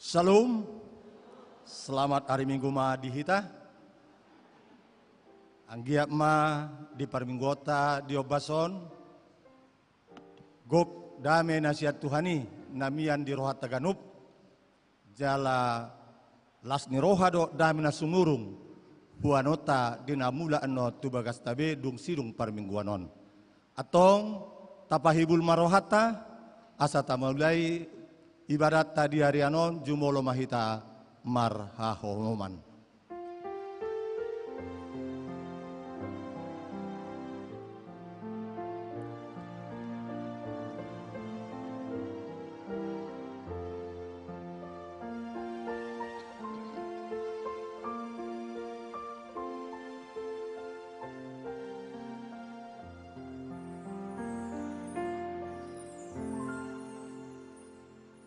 Salam, selamat hari Minggu ma di hita. Anggiat ma di parminggota di obason. Gop dame nasihat Tuhani namian di rohat taganup. Jala lasni rohado dame na sumurung. Huanota dinamula ano tubagas tabe dung sirung parmingguanon. Atong tapahibul marohata asa tamulai ibarat tadi harianon jumolo mahita marhahoman.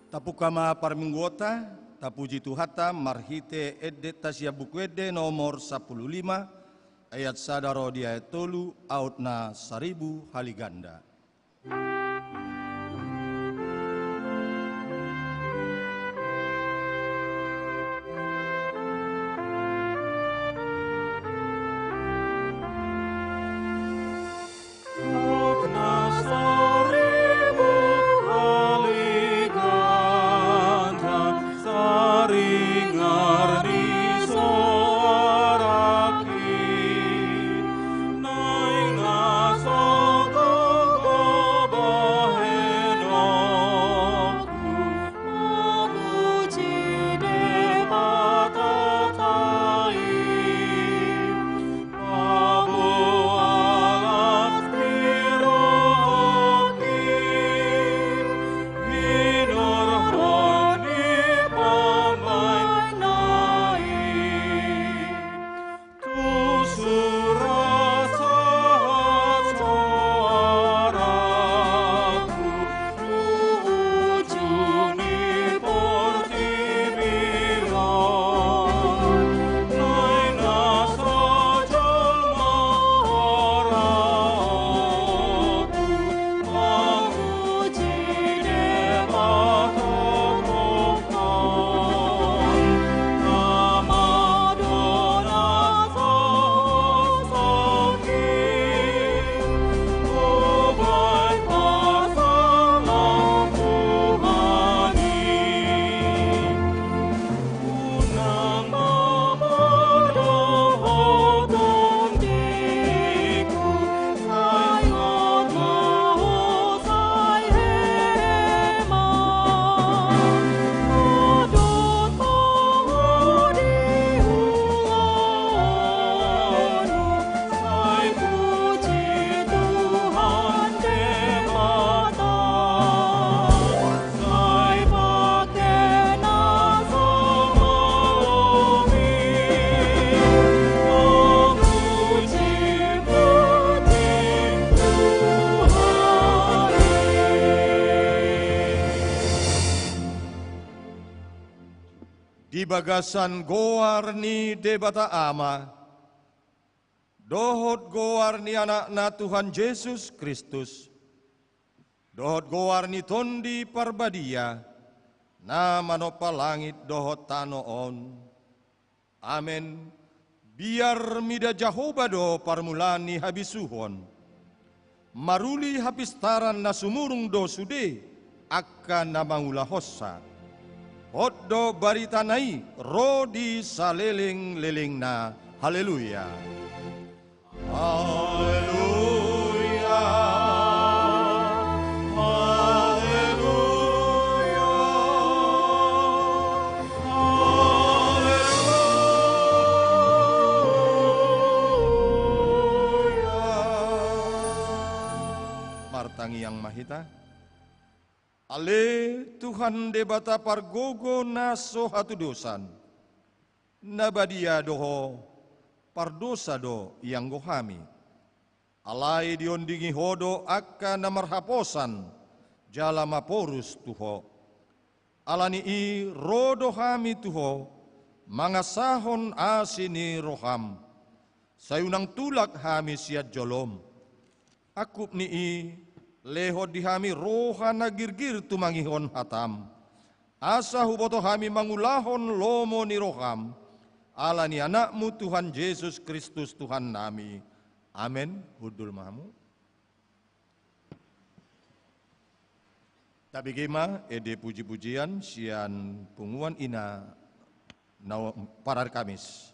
Tapukama parminggota, tapuji Tuhata, marhite edde tasya bukwede nomor 15, ayat sadaro di ayat tolu, autna 1000 haliganda. Di bagasan goar ni debata ama, dohot goar ni anak na Tuhan Yesus Kristus, dohot goar ni tondi parbadia, na manopa langit dohot tanoon. Amen. Biar mida Jehovah do parmulan ni habisuhon, maruli hapistaran na sumurung do sude, akan na mangulahosa. Hoddo baritanai rodi saleleng-leleng na. Haleluya. Haleluya. Haleluya. Haleluya. Martangi yang mahita. Ale Tuhan debata pargogo naso hatu dosan. Nabadia doho pardosa do yang gohami. Alai diondingi hodo akka namarhaposan jala maporus tuho. Alani i rodo hami tuho mangasahon asini roham. Sayunang tulak hami siat jolom. Akup ni i leho dihami roha nagirgir tumangihon hatam. Asa huboto hami mangulahon lomo ni roham. Ala ni anakmu Tuhan Yesus Kristus Tuhan nami. Amin. Hudul mahamu. Tapi gema ede puji-pujian sian punguan ina parar Kamis.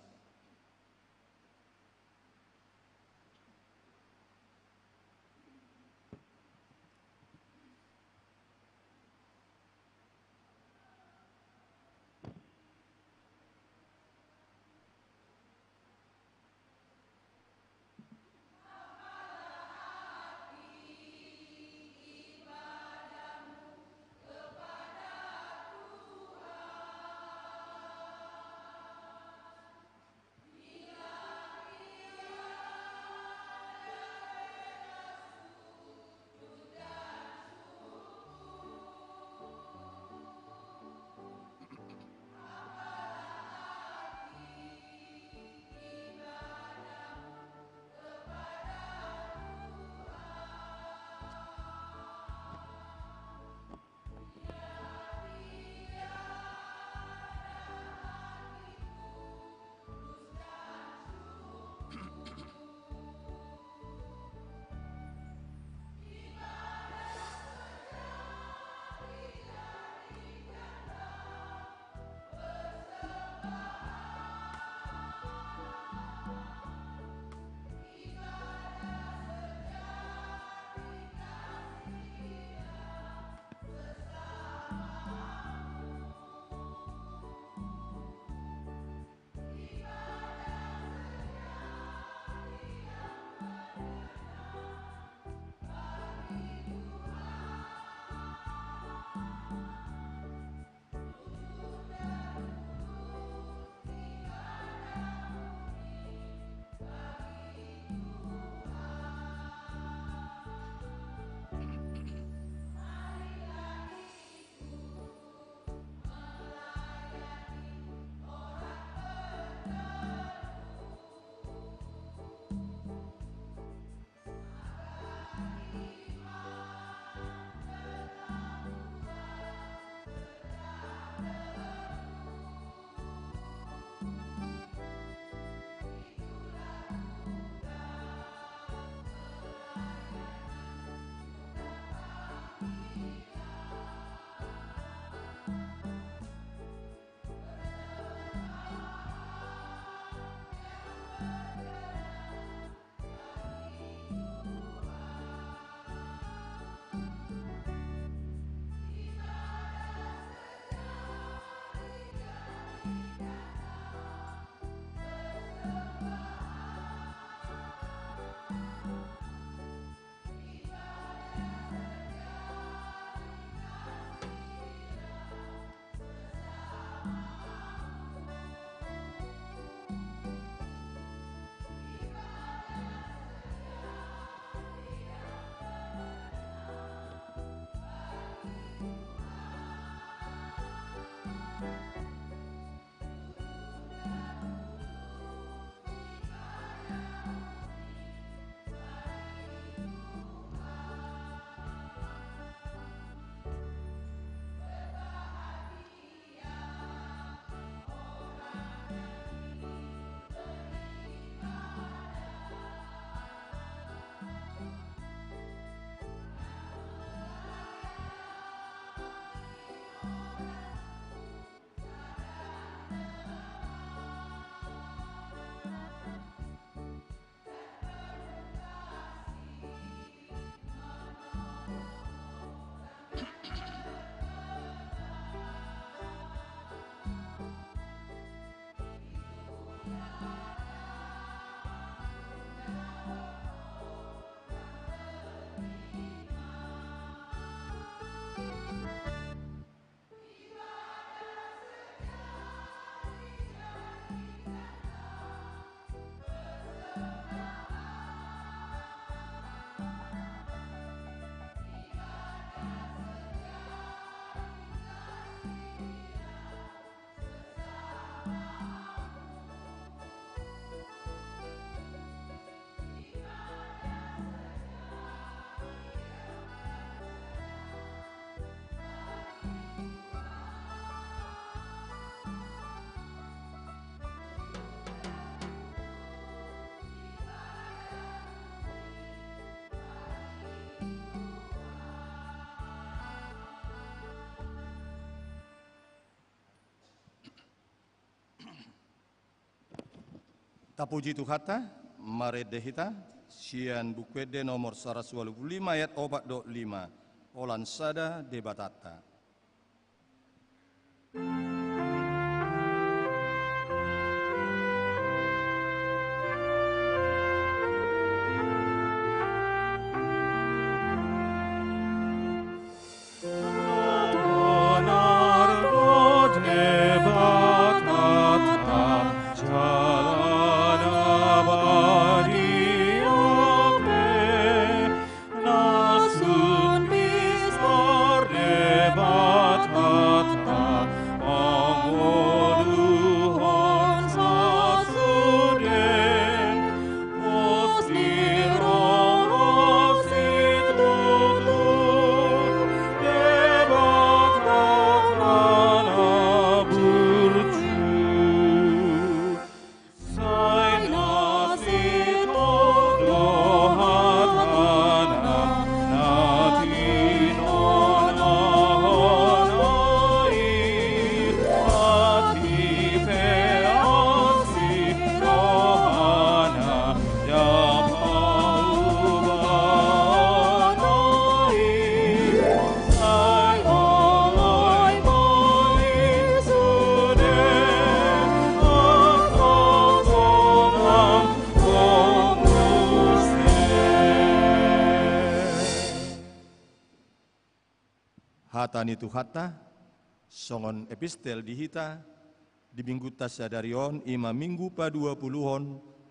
Tapuji Tuhata, maredehita, sian bukwede nomor 125 ayat 4.5, olan sada debatata. Hatani Tuhata, songon epistel dihita, di minggu tasadarion ima minggu pa 20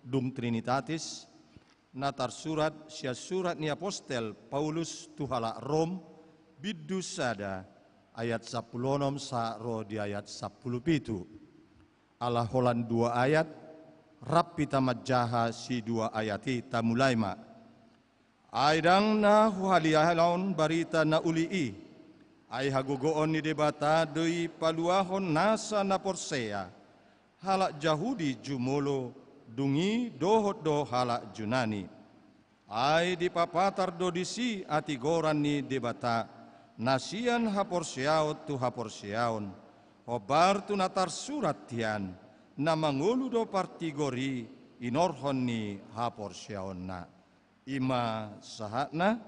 dung Trinitatis, natar surat sia surat ni apostel Paulus tuhala Rom, biddu sada ayat 10 sa'ro di ayat 17. Allah holan 2 ayat, rapi tamat jaha si 2 ayati tamulai ma. Aidang na huhaliahalaon barita na uli'i, ay hagugoon ni debata doi paluahon nasa na porsea, halak Jahudi jumulo dungi dohot do halak Junani. Ay dipapatar do disi atigoran ni debata, nasian haporseaot tu haporseaon, hobar tu natar surat tian, na mangulu do partigori inorhon ni haporseaon na. Ima sahatna,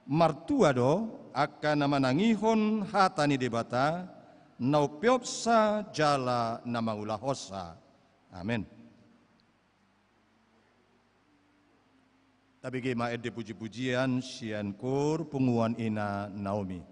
martua do akan namanangihon hatani debata naupiopsa jala namaulahosa. Amin. Tapi gema ede puji-pujian sian kur punguan ina Naomi.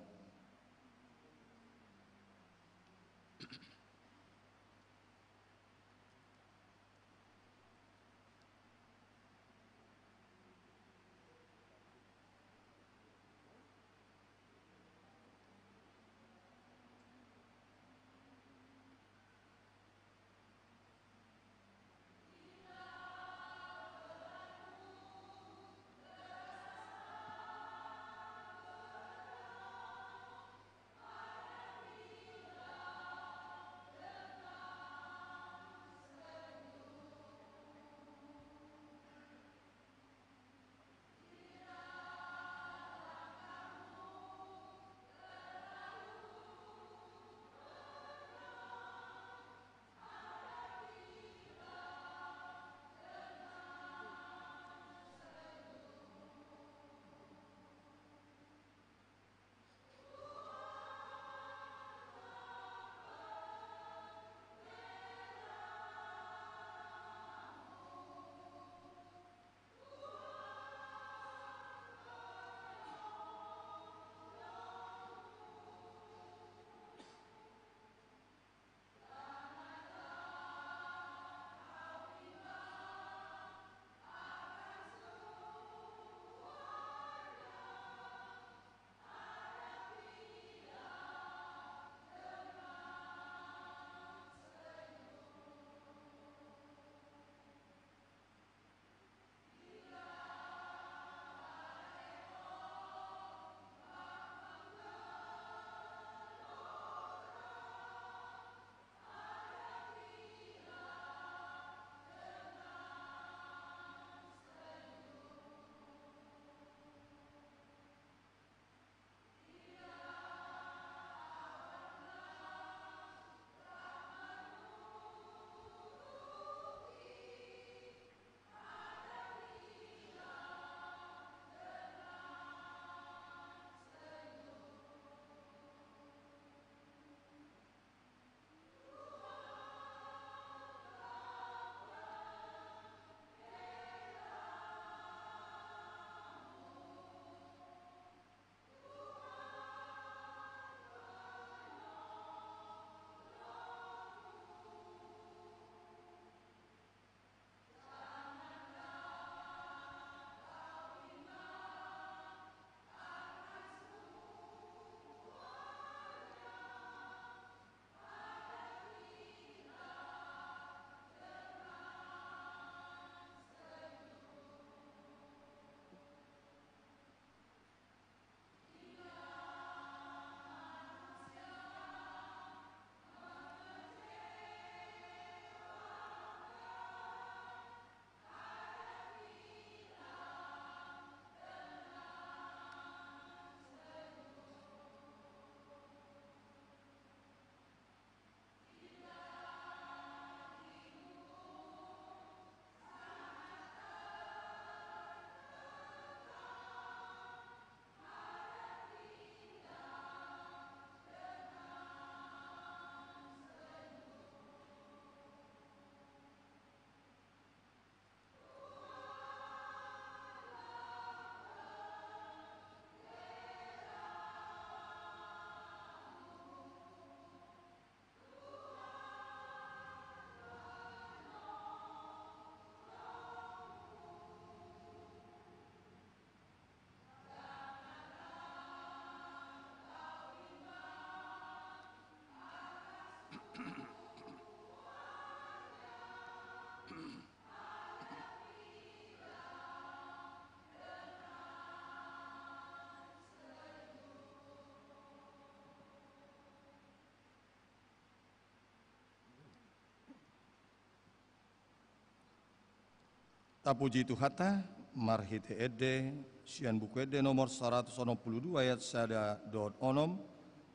Tapuji Tuhata, marhite ede, sian buku ede nomor 162 ayat sada dot onom,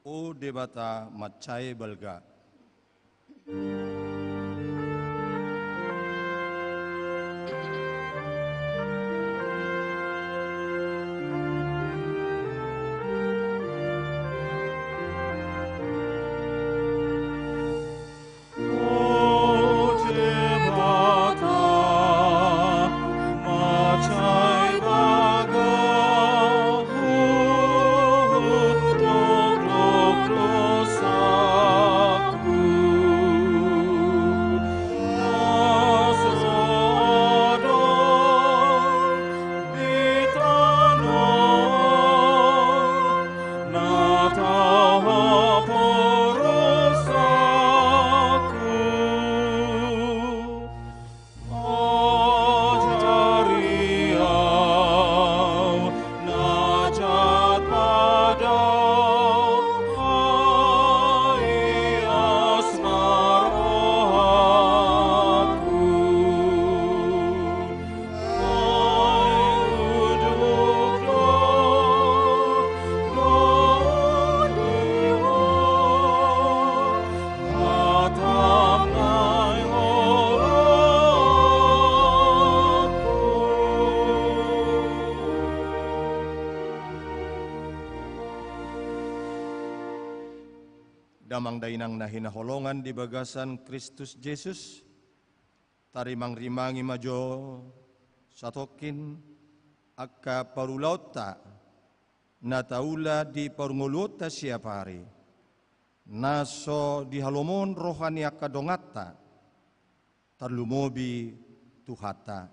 o debata macai balga. Damang dainang nahinaholongan di bagasan Kristus Yesus, tarimang rimangi majo satokin akka parulauta na taula di parungulota siap hari, naso di halomon rohani akka dongata, tarlumobi tuhata,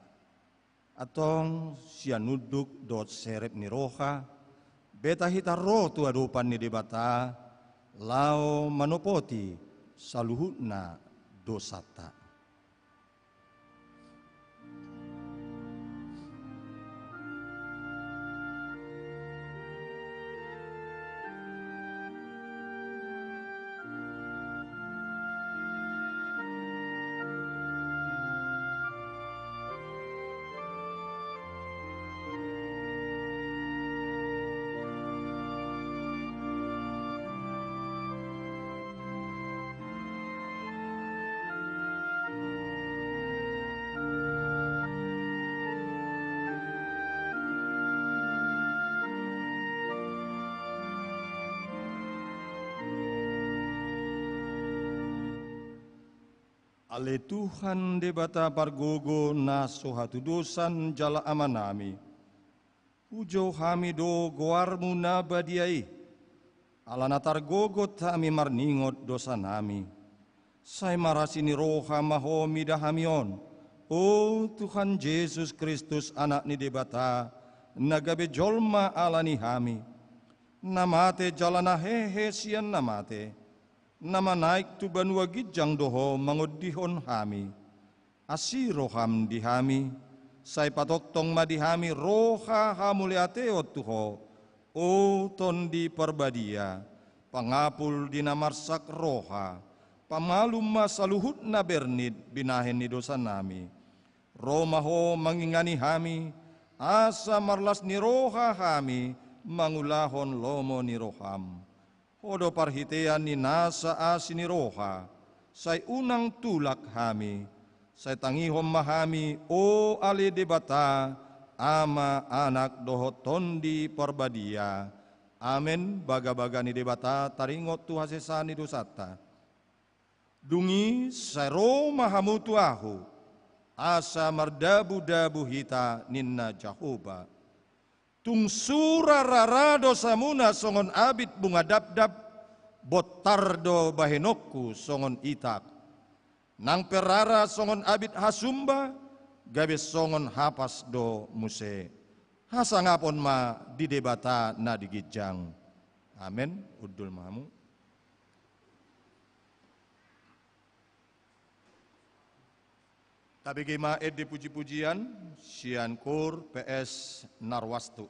atong sianuduk dot serep ni roha, beta hitaro tu adupan ni debata, lao manopoti saluhutna dosata. Ale Tuhan debata pargogo na sohatu dosan jala amanami. Pujo hami do goarmu na badiai. Alana targogot hami marningot dosa nami. Sai marasini roha mahomi dahamion. O Tuhan Yesus Kristus anak ni debata. Nagabe jolma alani hami. Namate jalana hehe sian namate. Nama naik tu banua gijang doho mangodihon hami. Asiroham dihami. Sai patoktong madihami roha hamuleateo tuho. O tondi perbadia. Pangapul dinamarsak roha. Pamalum masaluhut na bernid binahen ni dosa nami. Romaho mangingani hami. Asa marlas ni roha hami. Mangulahon lomo ni roham. Hodo parhitean ni nasa asini roha, say unang tulak hami, say tangihom mahami, o ali debata, ama anak dohotondi perbadia. Amen, baga-baga ni debata, taringot tuhasesani dosata. Dungi say roma hamutu ahu, asa mardabu-dabu hita ninna Jahoba. Tung sura rarado samuna songon abit bunga dab-dab, botardo bahenokku songon itak. Nang perara songon abit hasumba, gabe songon hapas do muse. Hasangapon ma di debata na digijang. Amen, udul mahamu. Tabi kema edi puji-pujian, sian kur PS Narwastu.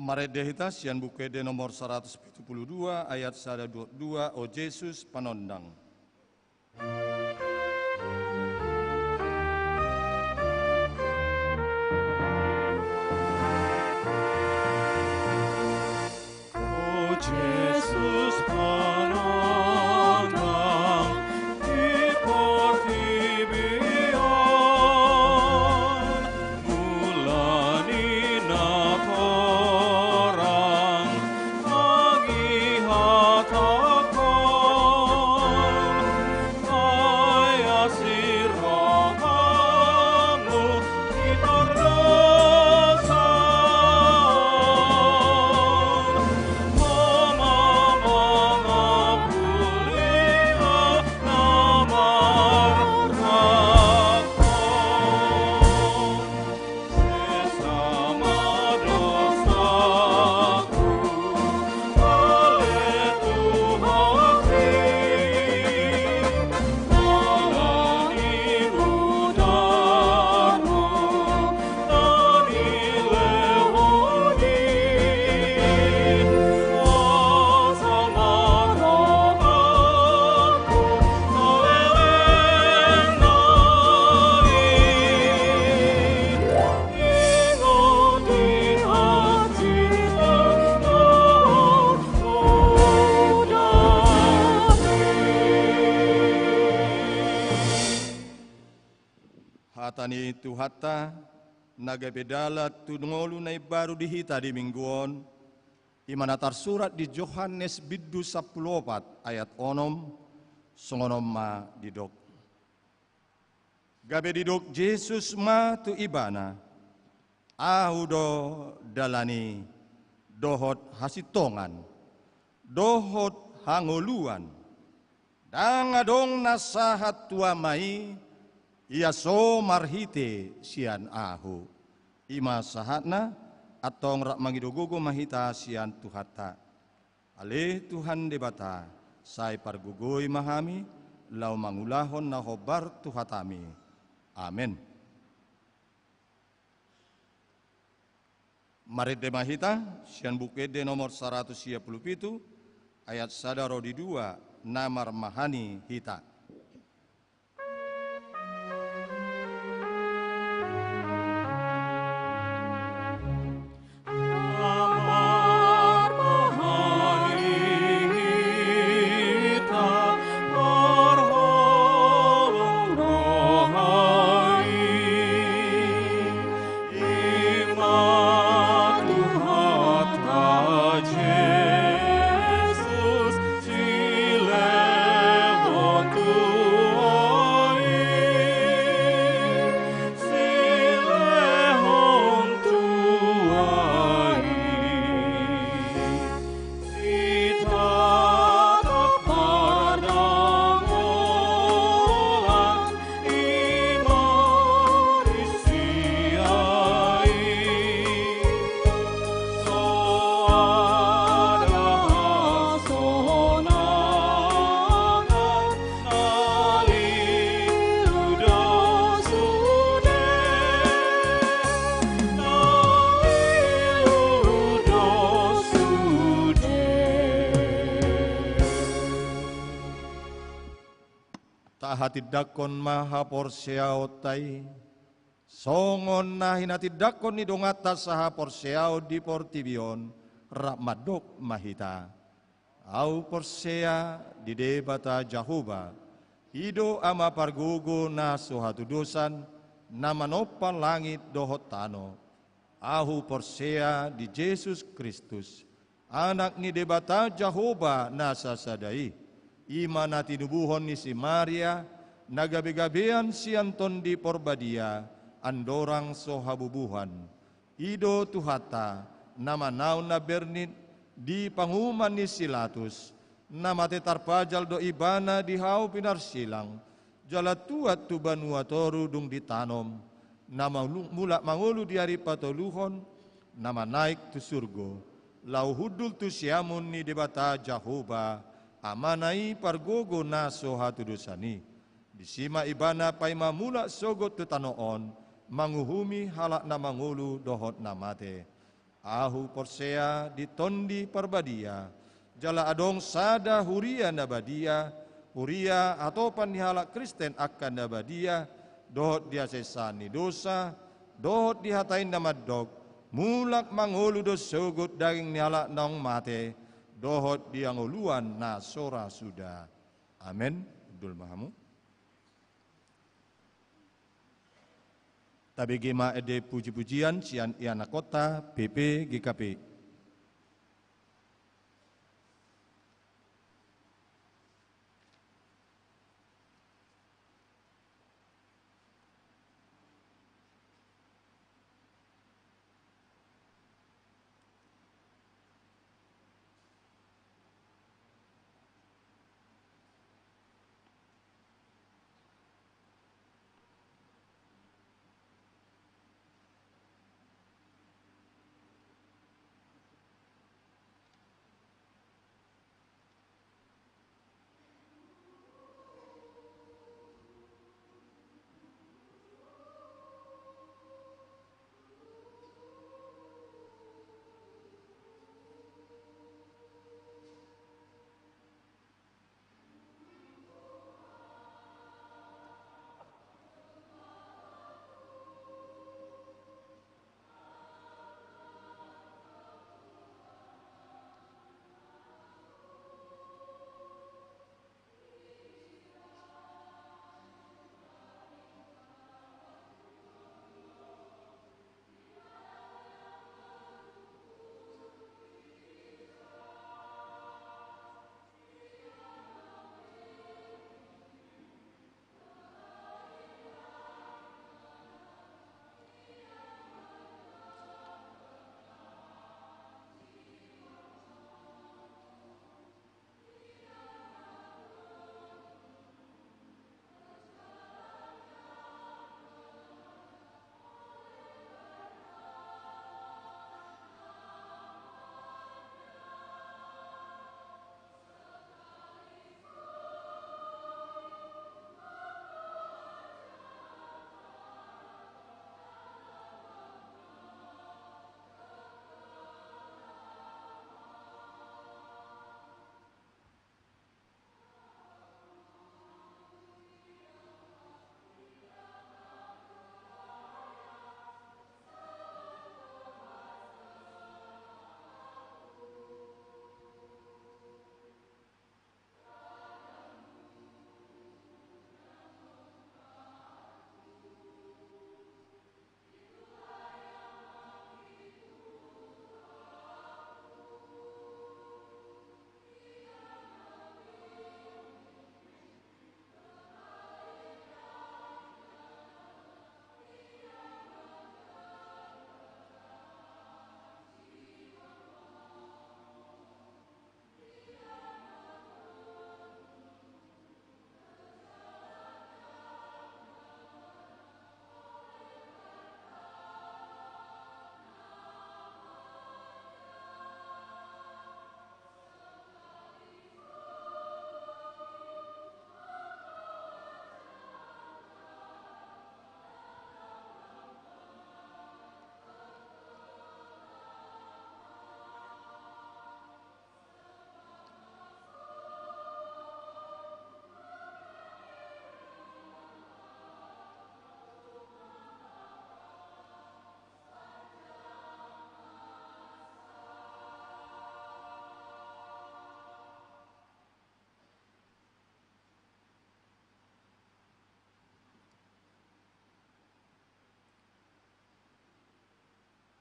Maredehita sian bukede nomor 172 ayat 122 o Yesus panondang. O Jesus panondang di portibion, mulani naporang mangihatakon, kaya sirakamu itordosan. Hatani Tuhata nagabedala tunngolu na baru dihita di mingguon imanatar surat di Yohanes biddu 14 ayat 6 songonom ma didok. Gabe didok Jesus ma tu ibana ahudo dalani dohot hasitongan dohot hangoluan dangadong nasahat tua mai ia so marhite sian ahu ima sahatna atong rak mangidogogo mahita sian Tuhata ale Tuhan debata sai pargugoi mahami lau mangulahon na hobar Tuhatami amen. Maride mahita sian bukede nomor 177 ayat sadaro di 2 namar mahani hita. Hatidakon maha porsiao tai songon na hinatidakon ni dongata saha porsiao di portibion rakmadok mahita au porsea di debata Jahuba hido ama pargugo na suhatu dosan na manopan langit dohot tano ahu porsea di Yesus Kristus anak ni debata Jahuba na sasadai ima na tinubuhon ni si Maria nagabi-gabian si Anton di Porbadia andorang sohabubuhan ido Tuhata nama naun na bernit di panguman ni Silatus nama tetarpajal do ibana di hau pinarsilang jalatuat tu banuatoru dung ditanom nama mulak mangulu di hari patoluhon nama naik tu surgo lau hudul tu siamun ni debata Jahoba amanai pargogo na sohatu dosani disima ibana paima mulak sogot tu tanoon manguhumi halak na mangulu dohot namate Ahu porsea di tondi perbadia, jala adong sada huria nabadia, huria atau panihalak Kristen akan nabadia, dohot dia sesani dosa, dohot dihatain namadog, mulak mangulu dos sogut daging nihalak nong mate, dohot dia nguluan na sora sudah. Amin. Abdul Mahamu. Tabi gema ede puji-pujian sian iana kota PP GKP.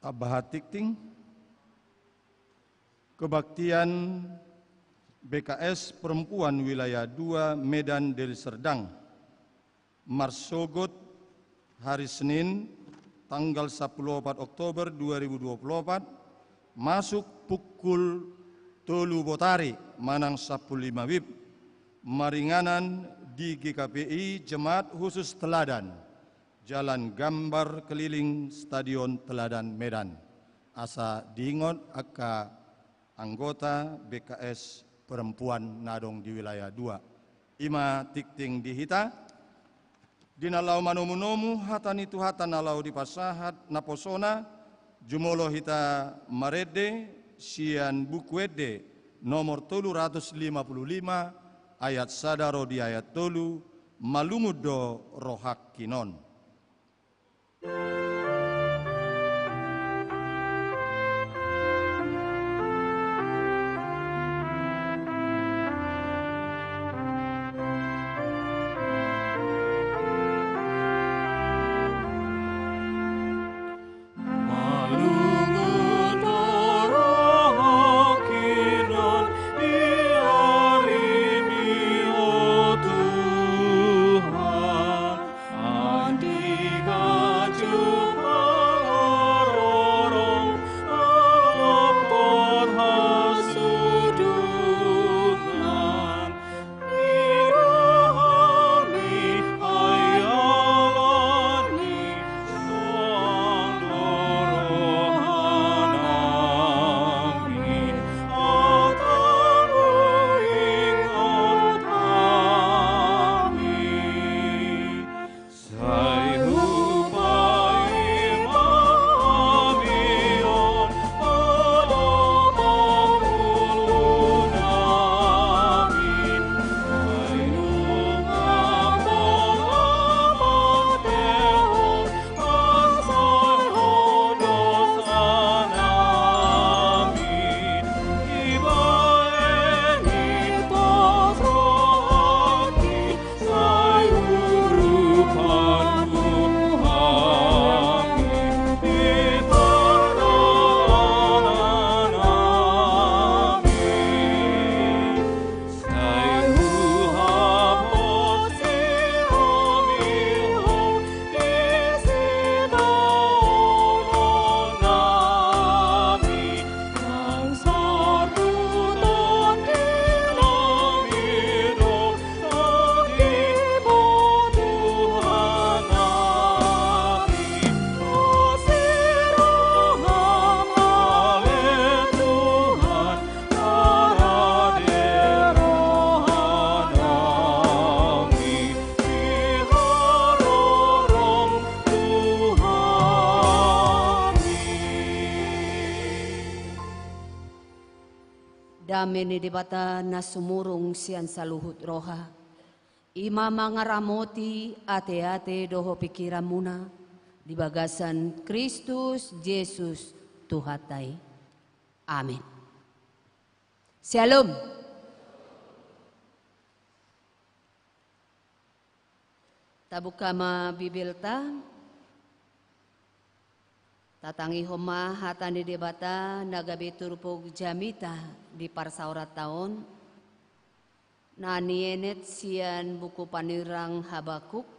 Abahatikting Kebaktian BKS Perempuan Wilayah 2 Medan Deli Serdang Marsogot hari Senin tanggal 14 Oktober 2024 masuk pukul 3 Botari Manang 15 WIB maringanan di GKPI Jemaat Khusus Teladan Jalan Gambar Keliling Stadion Teladan Medan. Asa diingot aka anggota BKS Perempuan Nadong di wilayah 2. Ima tikting dihita. Dinalau manomu-nomu hatan itu hatan nalau di pasahat naposona Jumolo hita marede sian bukwede nomor 355 ayat sadaro di ayat tolu malungudo rohak kinon. Dameni debata nasumurung sian saluhut roha. Ima mangaramoti ate-ate doho pikiran muna di bagasan Kristus Yesus Tuhatai. Amin. Shalom. Tabuka ma bibilta. Tatangi homa hatani debata nagabe turpog jamita di parsaurat tahun. Nanienet sian buku panirang Habakuk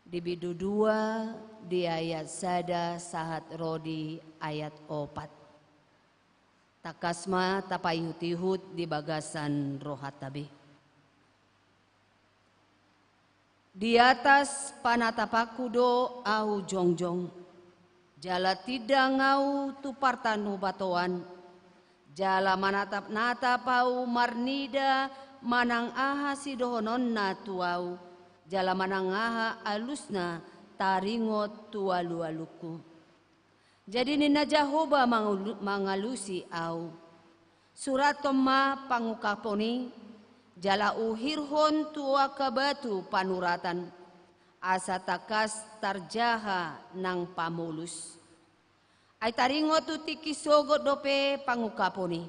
di bidu 2 di ayat sada sahat rodi ayat 4. Takasma tapayhut-ihut di bagasan rohat tabi. Di atas panatapakudo au jongjong. Jala tidak ngau tu partanu batoan, jala manatap natapau marnida manang aha sidohonon na tuau, jala manang aha alusna taringot tualu-aluku. Jadi nina Jahoba mangalusi au, surat toma pangukaponi, jala uhirhon tua kabatu panuratan, asa takas tarjaha nang pamulus. Ay taringo tu tikisogot dope pangukaponi.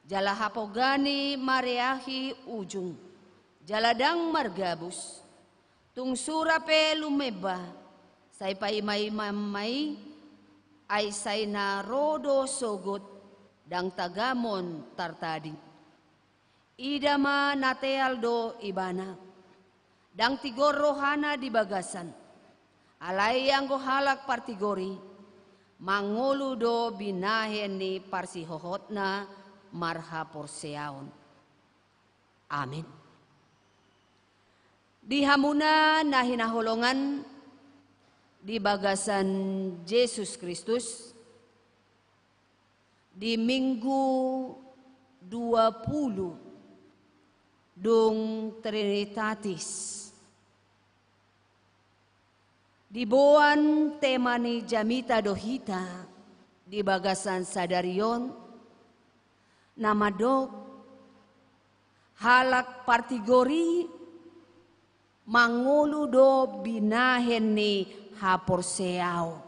Jala hapogani mareahi ujung. Jaladang margabus. Tung surape lumeba. Say paimay-mamay ay say na rodo sogot dang tagamon tartadi. Idama natealdo ibana. Dang tigor rohana di bagasan. Alay ang gohalak partigori. Mangulu do binahen ni parsihohot na marha porseaon. Amin. Di hamuna na hinaholongan di bagasan Yesus Kristus di Minggu 20 dung Trinitatis. Dibuan temani jamita dohita di bagasan sadarion nama dok halak partigori mangulu do binahen ni haporseao.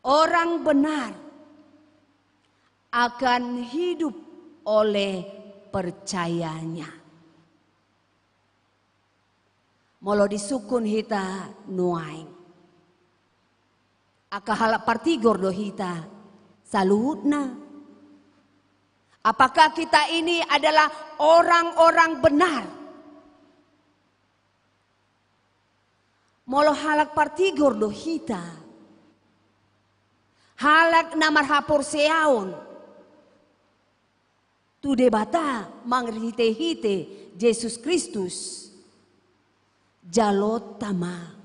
Orang benar akan hidup oleh percayanya. Molo disukun hita nuaing. Aka halak partigor do hita saluhutna. Apakah kita ini adalah orang-orang benar? Molo halak partigor do hita. Halak namar hapor seaon. Tu debata mangrihite-hite Yesus Kristus. Jalot tama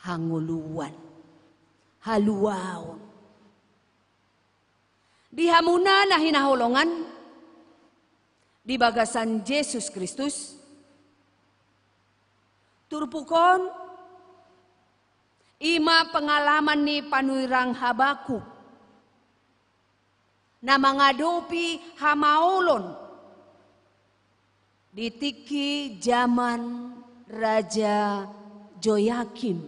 hanguluan. Haluaon. Di hamuna na hinaholongan. Di bagasan Yesus Kristus. Turpukon. Ima pengalaman ni Panurang Habakuk na mangadopi hamaolon ditiki zaman Raja Joyakim.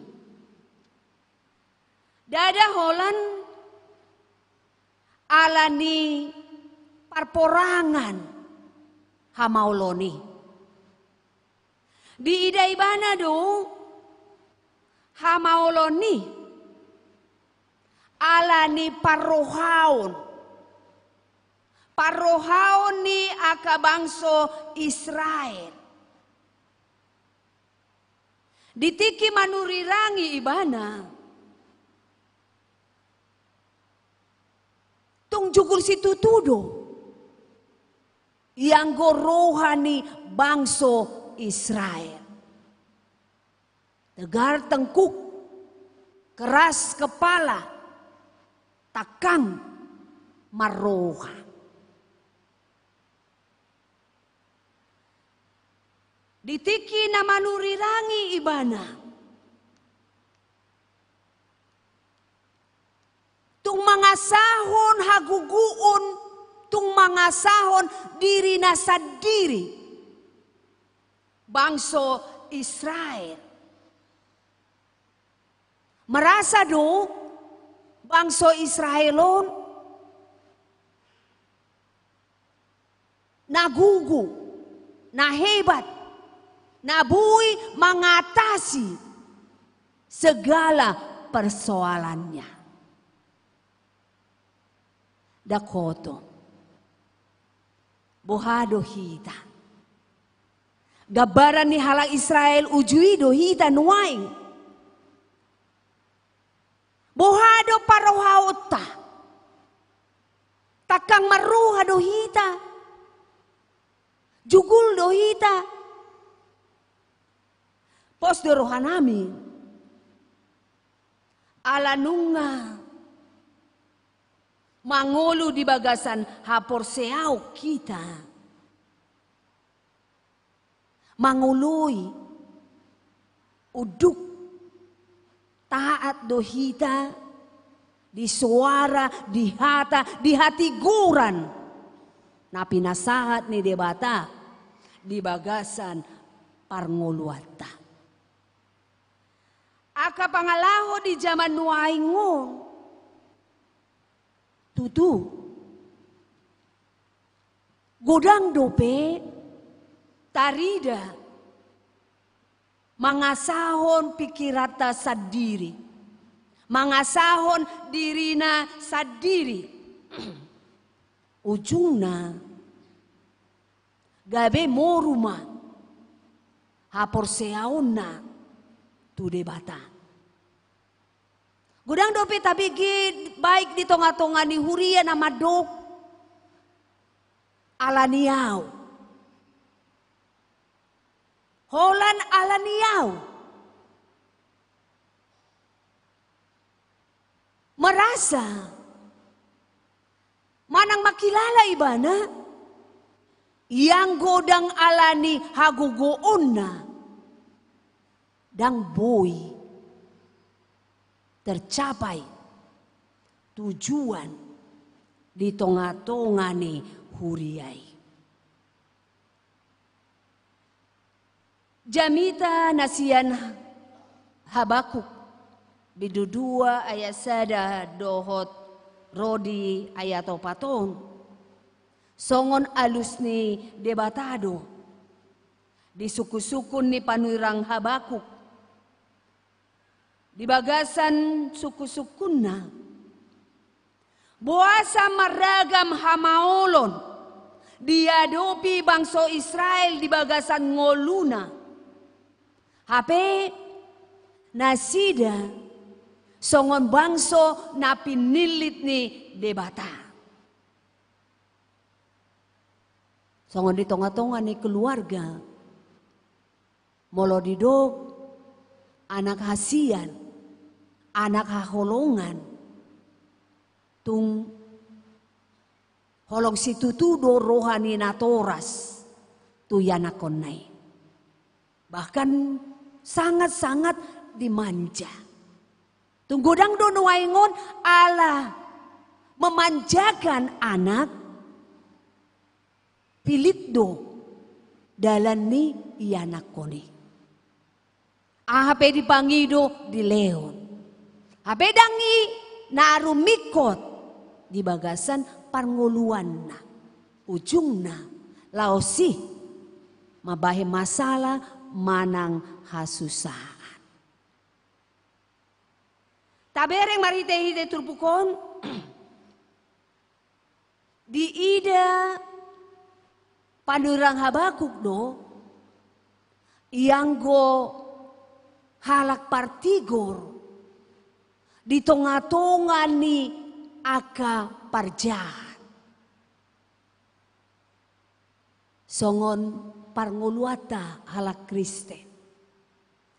Dada holan alani parporangan hamaoloni. Di idaibana do hamaoloni alani parohaon ni akabangso Israel ditiki manurirangi ibana tung jugul situ tudo yang gorohani bangso Israel. Tegar tengkuk, keras kepala, takang maroha. Ditiki na manurirangi ibana. Tung mangasahon haguguon, tung mangasahon diri na sadiri. Bangso Israel. Merasa do bangso Israelon nagugu, na hebat, nabui mengatasi segala persoalannya. Dakoto, bohado hita, gabaran ni halak Israel ujui do hita nuaing. Bohado parohaota. Takang maruha dohita. Jugul dohita. Pos de rohanami. Alanunga. Mangulu di bagasan haporseau kita. Mangului. Uduk. Taat dohita, di suara, di hata, di hati guran. Napi nasahat ni debata, di bagasan parnguluata. Aka pangalaho di zaman nuaingon. Tutu. Godang dope, tarida. Mangasahon pikirata sadiri. Mangasahon dirina sadiri. Ujungna. Gabe moruma. Haporseauna. Tu debata. Gudang dope tapi baik di tonga-tonga ni huria na madok. Alaniau. Holan alaniau. Merasa. Manang makilala ibana. Yang godang alani hagugoon na. dan boy tercapai tujuan di tengah-tengah ni huriai. Jamita nasian Habakuk bidudua ayat sada dohot rodi ayat opaton songon alus ni debatado di suku-sukun ni panurang Habakuk di bagasan suku-sukunna buasa maragam hamaolon diadopi bangsa Israel di bagasan ngoluna hape nasida songon bangso na pinilit ni debata. Songon di tengah-tengah ni keluarga. Molo didog anak hasian, anak haholongan. Tung holong situ tudo rohani natoras tu yanakonai. Bahkan sangat-sangat dimanja. Tunggodang dono waingon Allah memanjakan anak pilitdo dalan ni ianak koni. Ahape dipangido di leon. Hape dangi narumikot di bagasan parnguluan na. Ujungna laosi mabahe masalah manang hasusahan. Tabereng marite-hite turbukon di ida panurang Habakuk do ianggo halak partigor di tengah-tengah ni aka parjahat. Songon parnguluata halak Kristen.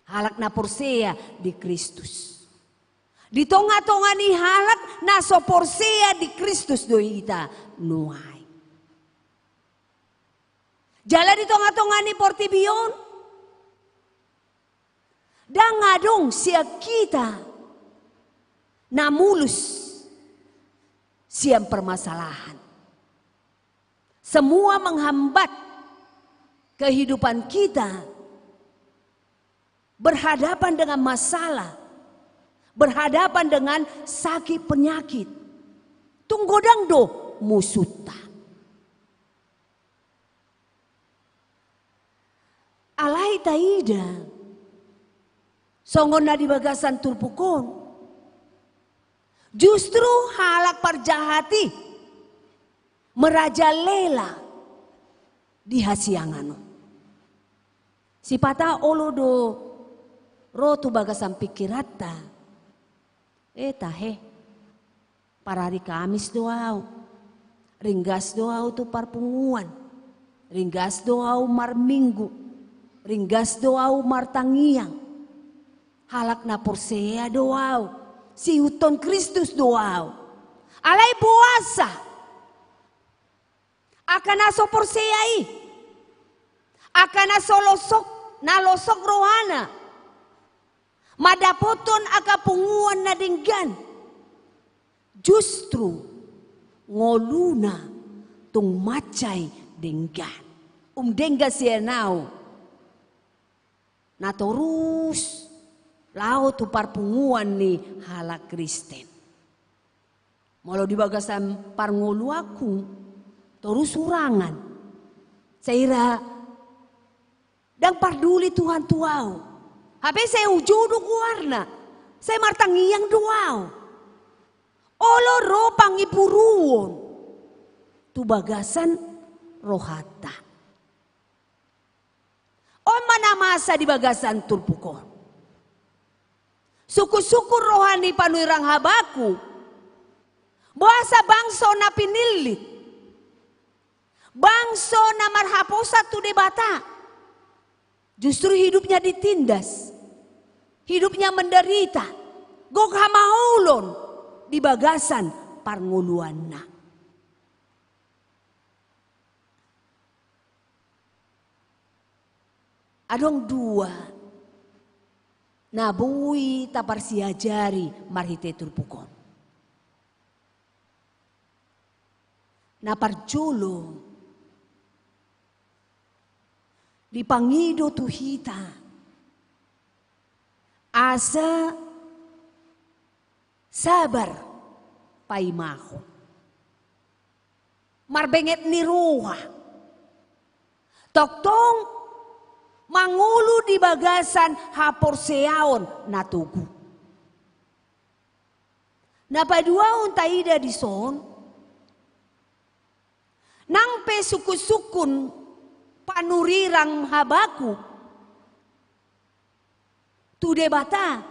Halak na porsea di Kristus. Di tengah-tengah ni halak na so porsea di Kristus doi ita nuai. Jalan di tengah-tengah ni portibion. Dan ngadong siap kita na mulus siap permasalahan. Semua menghambat kehidupan kita berhadapan dengan masalah, berhadapan dengan sakit penyakit. Tunggodang do musuta. Alai taida songon na di bagasan turpukon. Justru halak parjahati merajalela di hasiangano. Si pata olodo rotu bagasan pikirata. Tahe para hari Kamis doau. Ringgas doau tu parpunguan. Ringgas doau mar minggu. Ringgas doau mar tangiang. Halak na porsea doau. Si huton Kristus doau. Alai puasa. Akan aso porseai. Akan aso losok. Na losok rohana. Madapoton aka punguan na dinggan. Justru ngoluna tung macay dinggan. Dengga siya nao. Na torus lao tu parpunguan ni halak Kristen. Molo di bagasan parngulu aku. Terus urangan. Saya dan parduli Tuhan tuau. Habis saya ujudu warna. Saya martangiang duau. Olo ropang ipuruon. Tu bagasan rohata. O mana masa di bagasan turpukon. Suku-suku rohani panurang Habakuk. Bahasa bangso na pinilit. Bangso na marhaposat tu debata. Justru hidupnya ditindas. Hidupnya menderita. Gok hamaulon di bagasan parnguluanna. Adong dua Nabui taparsiajari marhite turpukon. Naparjolo dipangido tuhita asa sabar paimaho. Marbenget ni ruha. Toktong mangulu di bagasan haporseaon natugu. Napadua untaida di son. Nang pe suku-sukun panurirang habaku. Tude bata.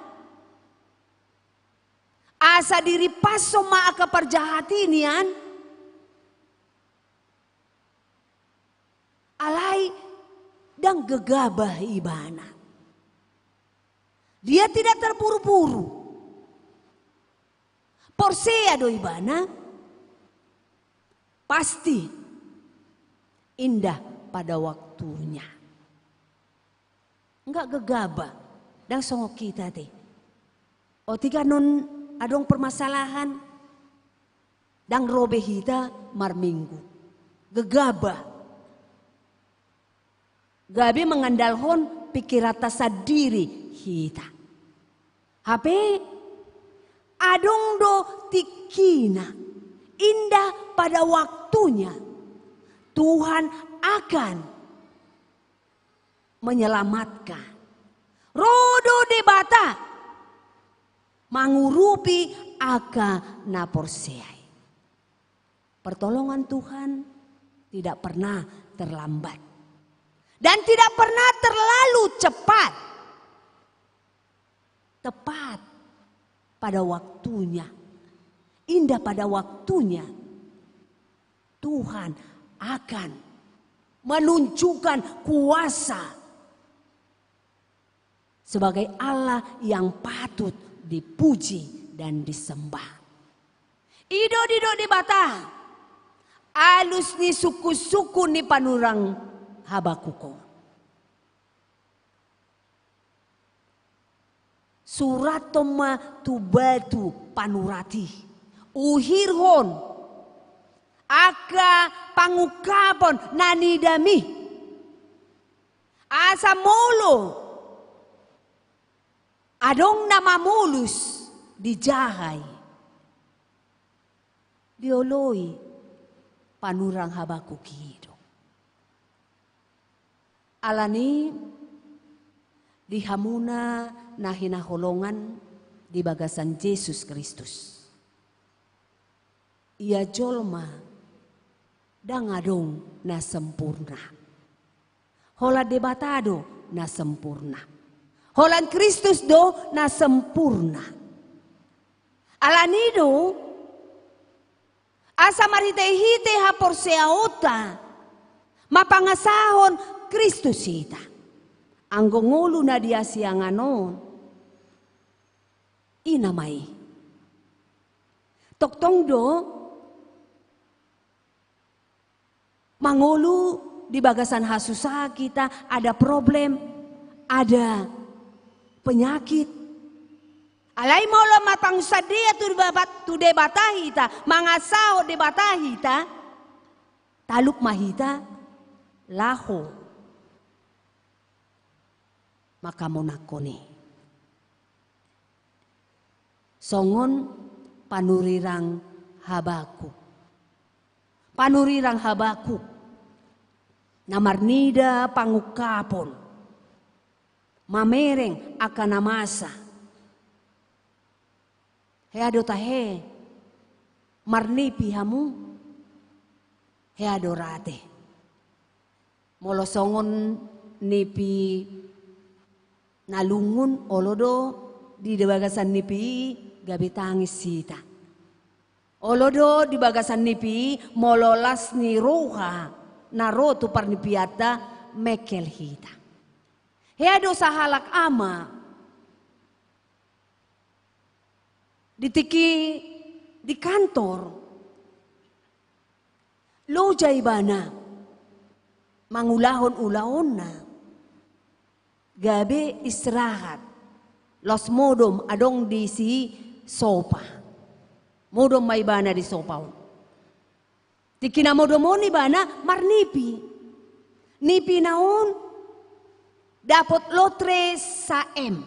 Asa diri paso maaka perjahatinian. Alai dan gegabah ibana. Dia tidak terburu-buru. Porsea do ibana. Pasti indah pada waktunya. Enggak gegabah. Dan songok kita teh. O tiga non adong permasalahan. Dan robe hita marminggu. Gegabah. Gabi mengandalkan pikirata sadiri hita. HP adong do tikina. Indah pada waktunya. Tuhan akan menyelamatkan. Rodo debata. Mangurupi aka naporseai. Pertolongan Tuhan tidak pernah terlambat. Dan tidak pernah terlalu cepat. Tepat pada waktunya. Indah pada waktunya. Tuhan akan menunjukkan kuasa. Sebagai Allah yang patut dipuji dan disembah. Ido dido di bata. Alus ni suku-suku ni panurang Habakuko. Suratoma tubatu panurati. Uhirhon. Aka pangukapon nanidami. Asa molo. Adong namamulus dijahay. Dioloi panurang Habakukido. Alani dihamuna na hinaholongan di bagasan Yesus Kristus. Ia jolma dangadong na sempurna. Hola debatado na sempurna. Holan Kristus do na sempurna. Alanido asa maritehite haporseaota mapangasahon Kristus ita. Anggongulu na dia sianganon. Inamay. Toktong do. Mangulu di bagasan hasusa kita ada problem. Ada penyakit. Alay maulah matang sadia tu debatahita. Mangasao debatahita. Taluk mahita. Laho. Maka monakoni. Songon panurirang Habakuk. Panurirang Habakuk. Namarnida pangukapon. Mamereng akan namasa. Heado tahe. Marnipi hamu. Heado rate. Molosongon nipi nalungun olodo di bagasan nipi gabi tangis sita. Olodo di bagasan nipi mololas ni roha narotu parnipiata mekel hita. Heado sahalak ama ditiki di kantor lo jaibana mangulahon-ulahon na gabi istirahat Los modom adong di si sopa. Modom may bana di sopa. Tikina modomon ni bana marnipi. Nipi naon dapat lotre sa M.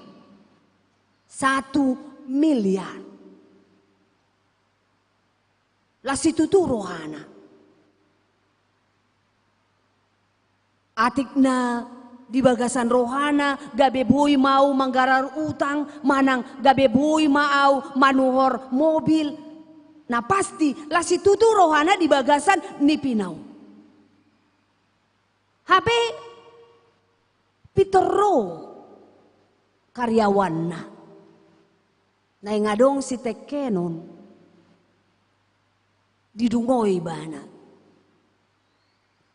1 miliar. Lasi tuturo hana. Atik na di bagasan rohana gabe boy mau manggarar utang manang gabe boy mau manuhor mobil. Nah pasti lasi tuturo hana di bagasan ni pinau. HP pitero karyawan na. Na ngadong si tekenon didungoy bana.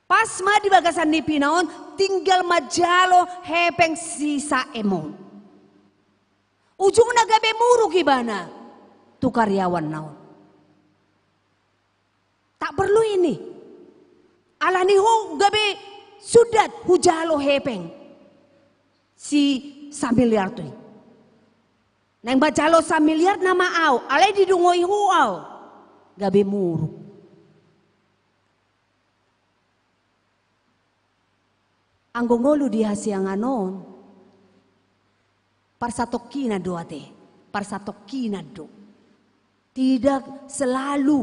Pas ma di bagasan ni pinaon tinggal majalo hepeng sisa emon. Ujung na gabe muruk ibana tu karyawan naon. Tak perlu ini. Alani ho gabe sudat hujalo hepeng si 1 miliar tu. Nang bajalo 1 miliar nama au, alai didungoy ho au. Gabe muruk. Anggongolu di hasianganon. Parsatokina do ate. Parsatokina do. Tidak selalu.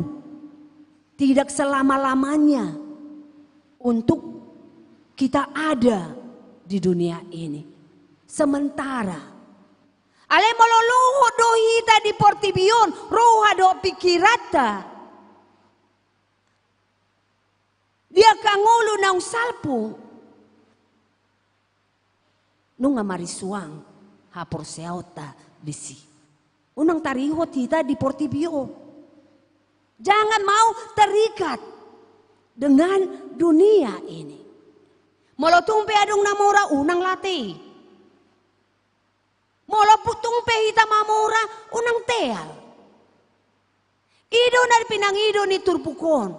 Tidak selama-lamanya. Untuk kita ada di dunia ini. Sementara. Ale mololoho do hita di portibion. Roha do pikirata. Dia kangolu naung salpu. Nung marisuang hapor seota bisi. Unang tarihot hita di portibio. Jangan mau terikat dengan dunia ini. Molotung pe adong namora unang latih. Molo putung pe hita mamora unang teal. Ido na pinangido ni turpukon.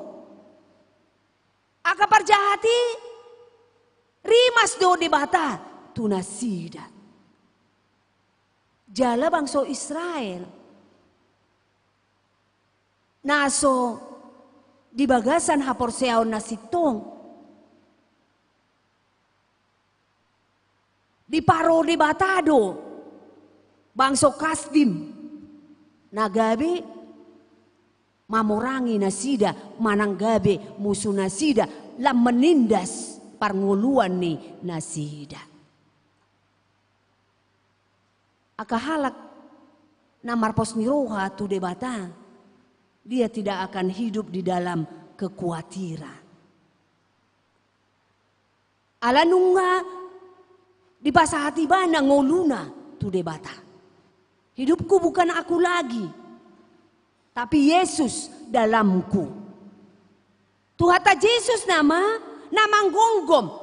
Aka parjahati rimas do di bata tunasida. Jala bangso Israel. Naso di bagasan hapor seaon nasitong. Di paro di batado. Bangso Kasdim nagabe mamorangi nasida mananggabe musuh nasida lam menindas parnguluan ni nasida. Akahalak namarpos ni roha tu debata dia tidak akan hidup di dalam kekhawatiran. Alanunga di pasahati bana ngoluna tu debata. Hidupku bukan aku lagi, tapi Yesus dalamku. Tuhata Yesus nama gonggom.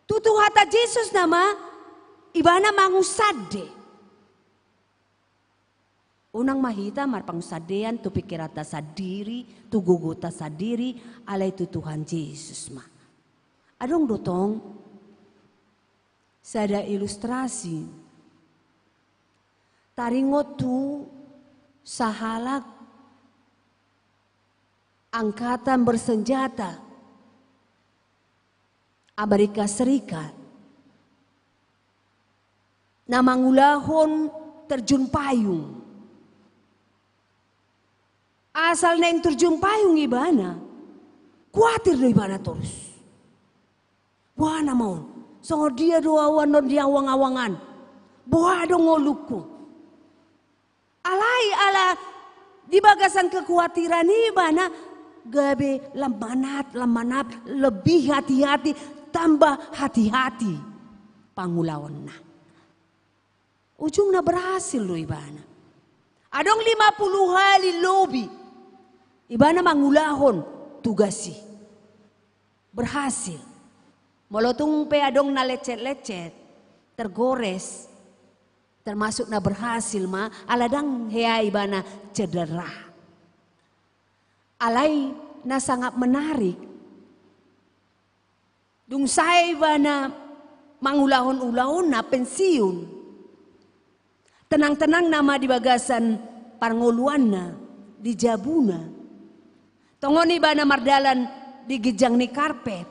Tuhata Yesus nama ibana mangusade. Unang mahita marpangsadean tu pikirata sadiri, tu gugota sadiri, alay tu Tuhan Yesus ma. Adong dotong, sada ilustrasi. Taringot tu sahalak angkatan bersenjata Amerika Serikat na mangulahon terjun payung. Asal na yung terjun payung ibana, kuatir do ibana terus. Wah namon, so dia doawan non dia awang-awangan, buah dong ngoluku. Alai ala di bagasan kekhawatiran ini bana gabe lamanat lebih hati-hati tambah hati-hati pangulawan na. Ujung na berhasil lo ibana. Adong 50 hali lobi ibana mangulahon tugasi berhasil. Molotung pe adong na lecet-lecet tergores. Termasuk na berhasil ma aladang hea ibana cedera. Alay na sangat menarik. Dung saya ibana mangulahon-ulahon na pensiun. Tenang-tenang nama di bagasan parngoluanna di jabuna. Tongoni bana mardalan di gejang ni karpet.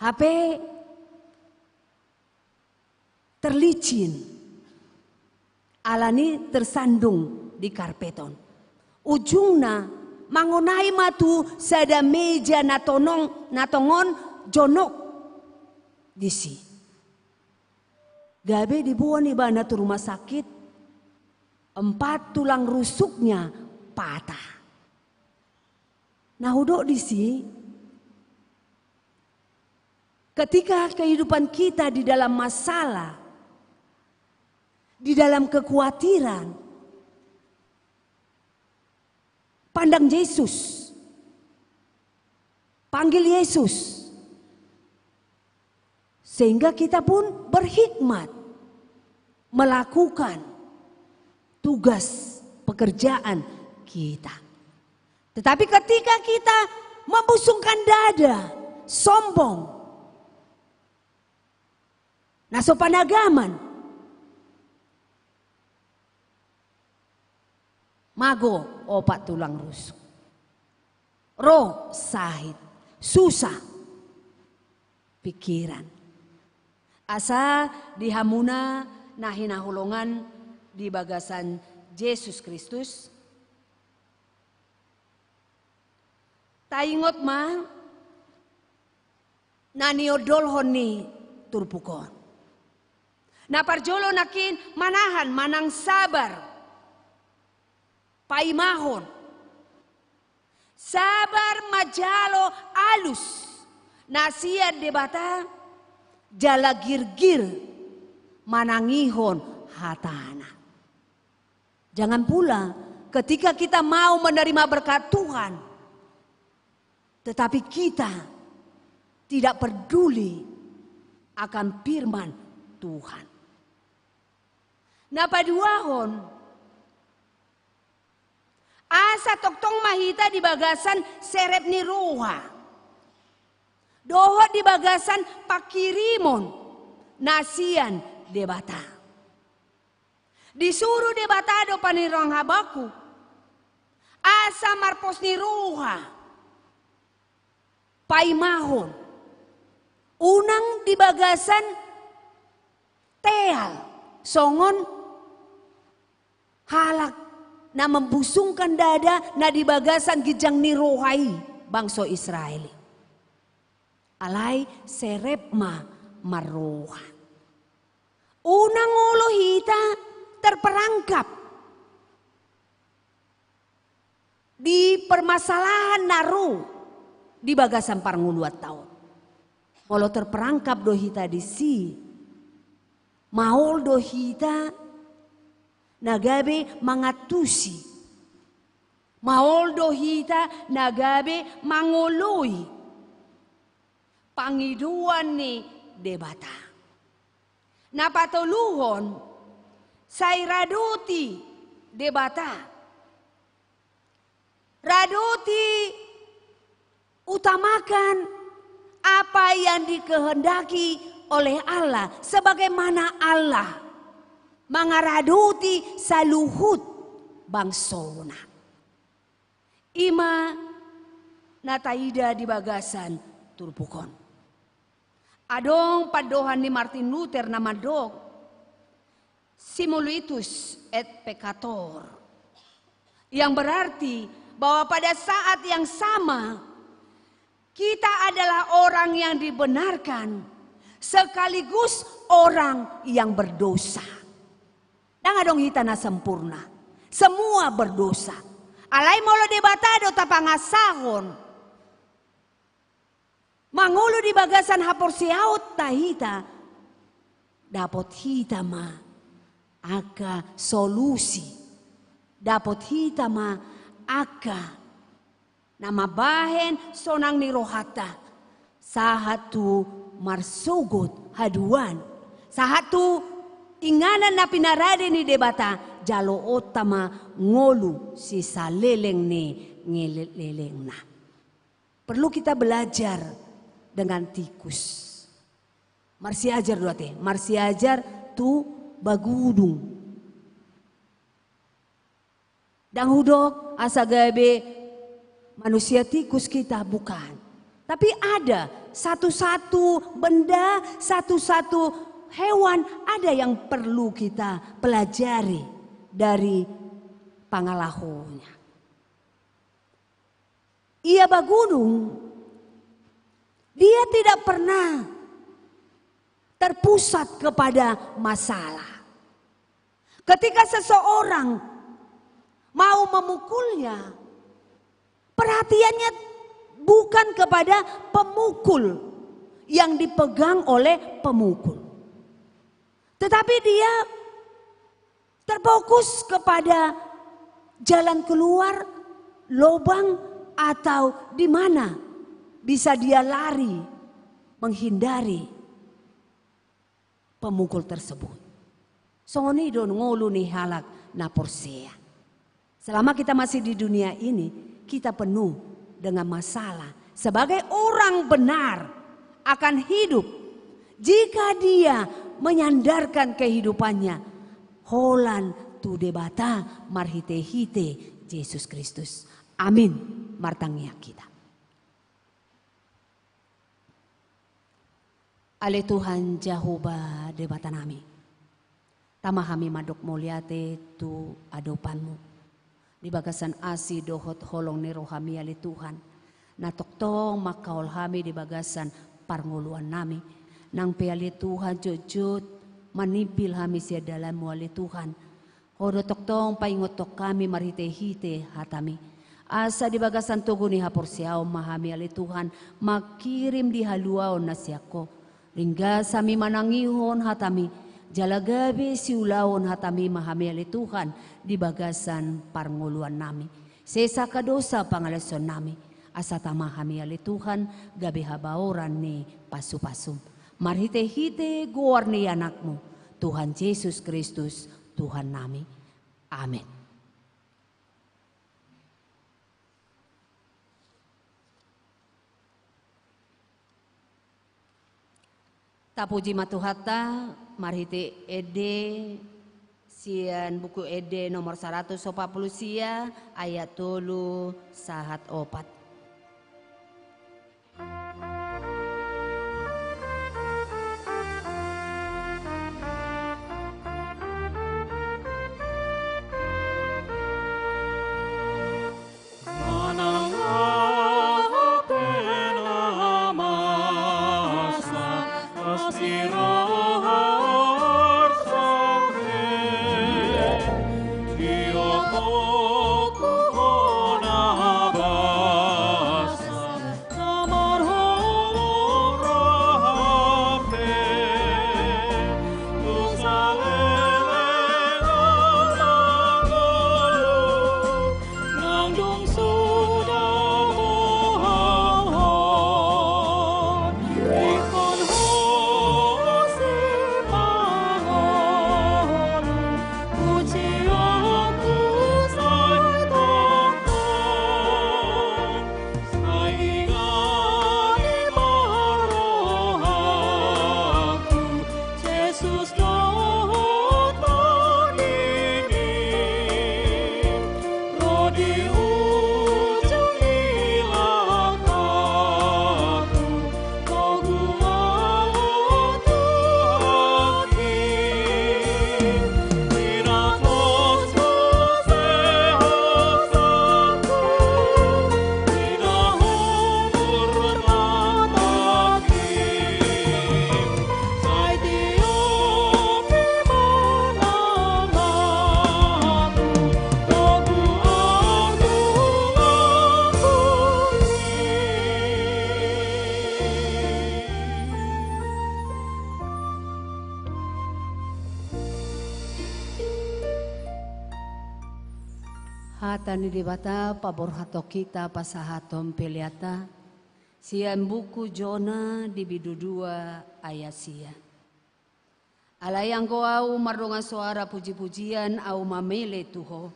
HP terlicin. Alani tersandung di karpeton. Ujungna mangonai matu sada meja natongon jonok disi. Gabe dibawa ni bana tu rumah sakit. 4 tulang rusuknya patah. Nah udok disi. Ketika kehidupan kita di dalam masalah, di dalam kekhawatiran, pandang Yesus, panggil Yesus, sehingga kita pun berhikmat melakukan tugas pekerjaan kita. Tetapi ketika kita membusungkan dada, sombong, nasopanagaman, mago 4 tulang rusuk, roh sahid, susah pikiran, asa dihamuna nahinahulungan di bagasan Yesus Kristus. Taingot ma naniodol honi turpukon. Na parjolo nakin manahan manang sabar. Paimahon. Sabar majalo alus. Nasiad debata jala girgir manangihon hatana. Jangan pula ketika kita mau menerima berkat Tuhan, tetapi kita tidak peduli akan firman Tuhan. Napaduahon asa toktong mahita di bagasan serep ni ruha. Doho di bagasan pakirimon nasian debata. Disuruh debatado panirang habaku. Asa marpos ni ruha. Paimahon. Unang di bagasan teal. Songon halak na membusungkan dada na di bagasan gijang ni rohai bangso Israel. Alay serep maroha. Unang ulo hita terperangkap di permasalahan naru di bagasan parnguluat tahun. Kalau terperangkap dohita di si maul dohita nagabe mangatusi. Maul dohita nagabe mangului. Pangiduan ni debata. Napatuluhon say raduti debata. Raduti utamakan apa yang dikehendaki oleh Allah sebagaimana Allah mangaraduti saluhut bangsona. Ima nataida di bagasan turpukon. Adong padohan ni Martin Luther namadog simuluitus et peccator. Yang berarti bahwa pada saat yang sama kita adalah orang yang dibenarkan sekaligus orang yang berdosa. Nang adong hita na sempurna. Semua berdosa. Alay molo debatado tapangasahon. Mangulo di bagasan hapor siaut tahita. Dapat hita ma aka solusi. Dapat hita ma aka nama bahen sonang ni rohata. Sahatu marsugut haduan. Sahatu inganan na pinarade ni debata. Jalo otama ngolu si saleleng ni ngeleleng na. Perlu kita belajar dengan tikus. Marsi ajar dua teh. Marsi ajar tu bagudung. Dan hudok asa gabe manusia tikus kita bukan. Tapi ada satu-satu benda, satu-satu hewan ada yang perlu kita pelajari dari pangalahonya. Ia bagunung, dia tidak pernah terpusat kepada masalah. Ketika seseorang mau memukulnya, perhatiannya bukan kepada pemukul yang dipegang oleh pemukul. Tetapi dia terfokus kepada jalan keluar, lubang, atau di mana bisa dia lari menghindari pemukul tersebut. Songoni don ngolu nih halak na Porsea. Selama kita masih di dunia ini, kita penuh dengan masalah. Sebagai orang benar akan hidup, jika dia menyandarkan kehidupannya, holan tu debata marhite-hite Yesus Kristus. Amin. Martangnya kita. Ale Tuhan Jehovah debata nami. Tamahami madok muliate tu adopanmu. Di bagasan asi dohot holong ni rohami ale Tuhan. Natoktong makaol hami di bagasan parnguluan nami. Nang peali Tuhan jujut manipil hami sia dalam wali Tuhan. Hodo toktong paingotok kami marhite-hite hatami. Asa di bagasan tugu ni Haporsiao mahami ali Tuhan makirim di haluao na siyako. Ringga sami manangihon hatami jalagabi siulaon hatami mahami ali Tuhan di bagasan parnguluan nami. Sesa kadosa pangalason nami. Asa tamahami ali Tuhan gabi habaoran ni pasu-pasum. Marhite-hite guar ni anakmu. Tuhan Yesus Kristus Tuhan nami. Amin. Tapuji matuhata marhite ede sian buku ede nomor 140 sia ayat 3 sahat 4. Hatani debata pabor hato kita pasahatom peliata sian buku Jona di bidu 2 ayat sia. Alayang ko au marunga suara puji-pujian au mamele tuho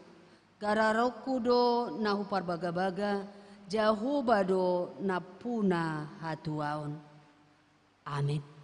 gararoku do nahu parbaga-baga Jehovah do napuna hatuaon. Amin.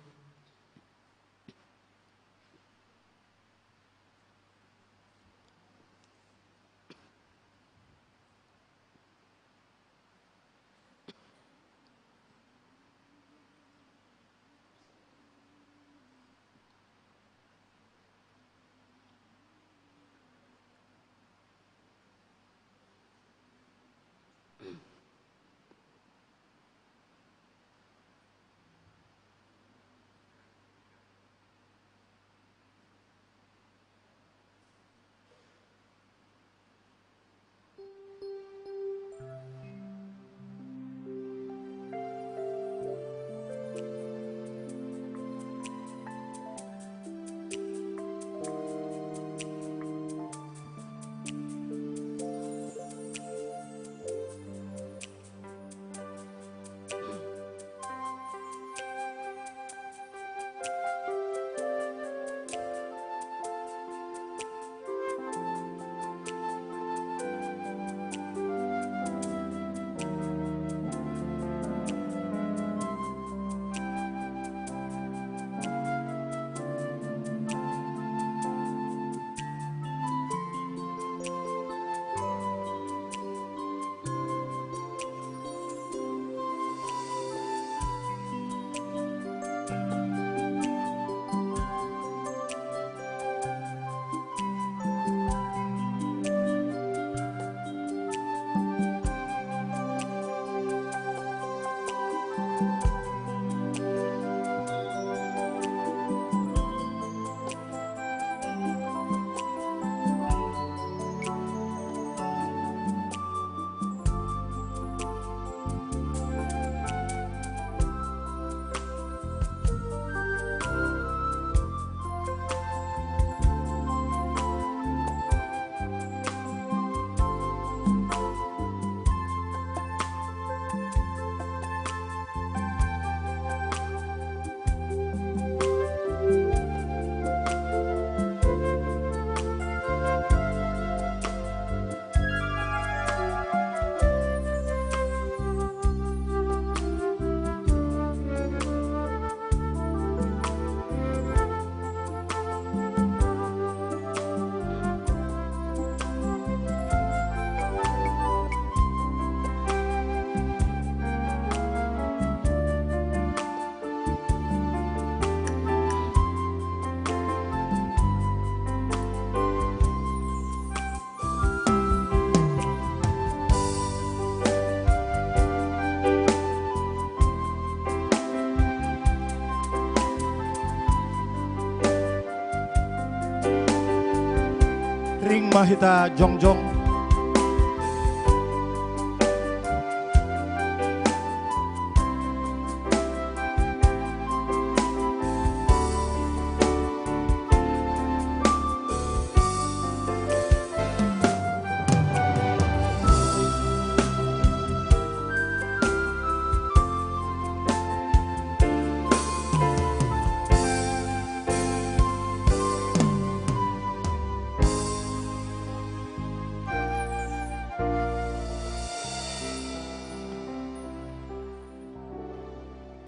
ring mahita jongjong.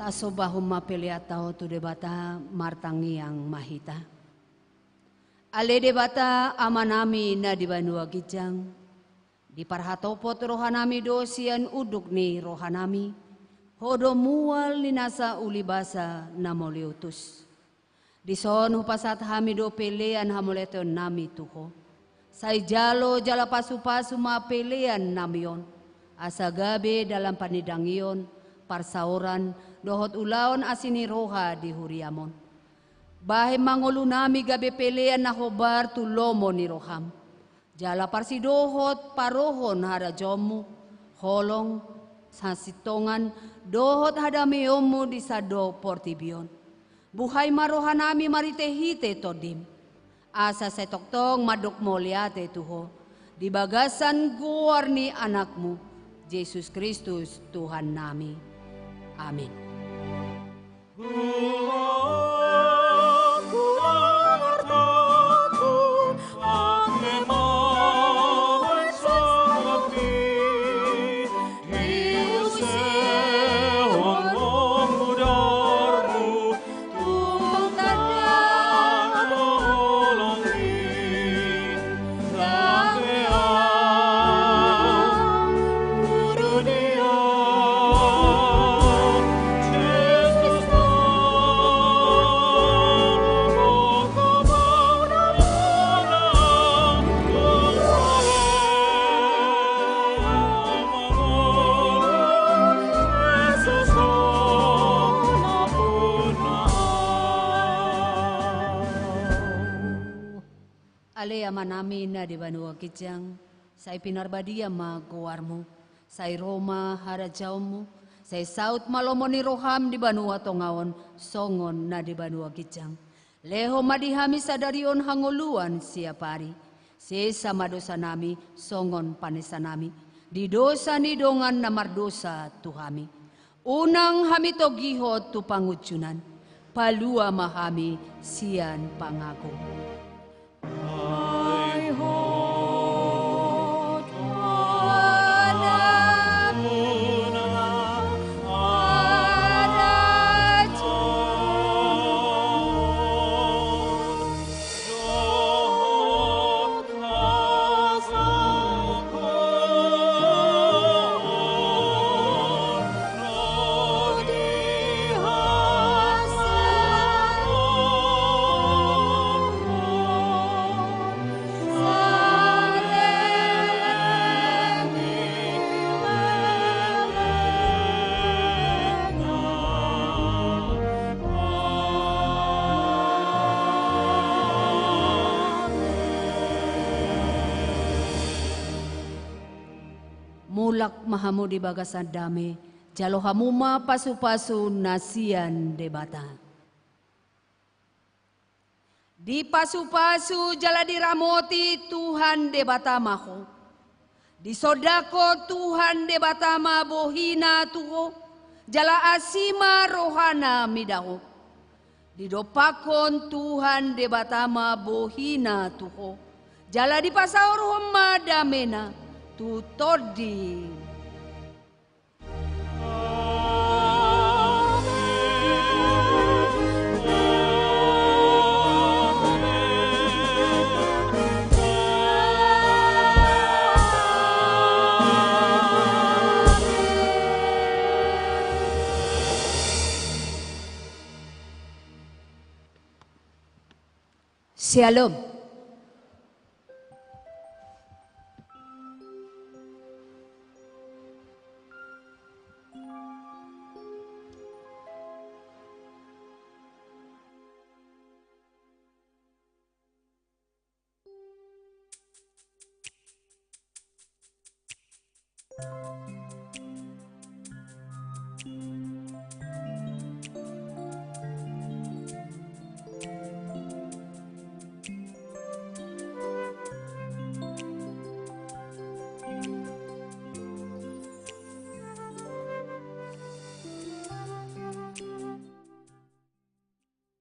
Taso bahum mapeliatao tu debata martangi yang mahita. Ale debata amanami na di Banua Gijang. Di parhatopot rohanami dosian uduk ni rohanami. Hodo mual linasa ulibasa namoliutus. Di son hupasat hamido pelean hamoleton nami tuho. Say jalo jala pasu-pasu mapelean namion. Asagabe dalam panidangion. Parsauran dohot ulaon asini roha di huriamon. Bahe mangolu nami gabe pelean na hobar tu lomo ni roham. Jala parsi dohot parohon hada jomu. Holong sasitongan dohot hada meomu di sado portibion. Buhay maroha nami maritehite todim. Asa setoktong madok moliate tuho. Di bagasan guar ni anakmu. Yesus Kristus Tuhan nami. Amin. Ale amanami na di Banua Gijang, say pinarbadia maguarmo, say Roma harajawmo, say saut malomo ni roham di Banua Tongaon, songon na di Banua Gijang. Leho madihami sadarion hangoluan siapari, se sama dosa nami, songon panesa nami, di dosa ni dongan na mardosa tuhami. Unang hami togihot tu pangucunan, palua mahami sian pangago. Mulak mahamu di bagasan dame, jalo hamuma pasu-pasu nasian debata. Di pasu-pasu jala diramoti Tuhan debata maho. Di sodako Tuhan debata ma bohina tuho, jala asima rohana midaho. Di dopakon Tuhan debata ma bohina tuho, jala di pasaur homa damena. Tutodi. Shalom.